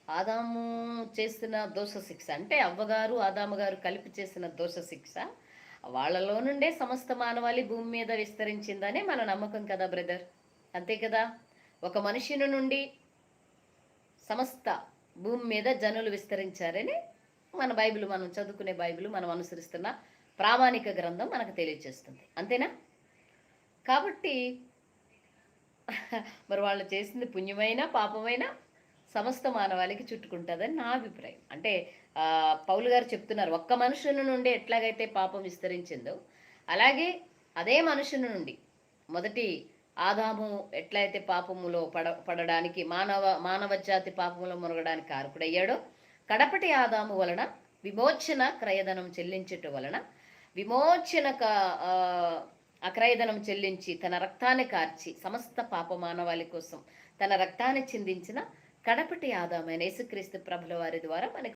ఆదాము చేసిన దోష శిక్ష అంటే అవ్వగారు, ఆదాము గారు కలిపి చేసిన దోష శిక్ష వాళ్ళలో నుండే సమస్త మానవాళి భూమి మీద విస్తరించిందని మన నమ్మకం కదా బ్రదర్. అంతే కదా. ఒక మనుషుని నుండి సమస్త భూమి మీద జనులు విస్తరించారని మన బైబిల్, మనం చదువుకునే బైబిల్, మనం అనుసరిస్తున్న ప్రామాణిక గ్రంథం మనకు తెలియజేస్తుంది. అంతేనా? కాబట్టి మరి వాళ్ళు చేసింది పుణ్యమైన పాపమైన సమస్త మానవాళికి చుట్టుకుంటుందని నా అభిప్రాయం. అంటే పౌలు గారు చెప్తున్నారు, ఒక్క మనుషుని నుండి ఎట్లాగైతే పాపం విస్తరించిందో అలాగే అదే మనుషుని నుండి మొదటి ఆదాము ఎట్లయితే పాపములో పడడానికి మానవ జాతి పాపములో మునగడానికి కారకుడయ్యాడో, కడపటి ఆదాము వలన విమోచన క్రయధనం చెల్లించటం వలన విమోచన అక్రయధనం చెల్లించి తన రక్తాన్ని కార్చి సమస్త పాప మానవాళి కోసం తన రక్తాన్ని చిందించిన కడపటి ఆదామైన యేసుక్రీస్తు ప్రభుల వారి ద్వారా మనకి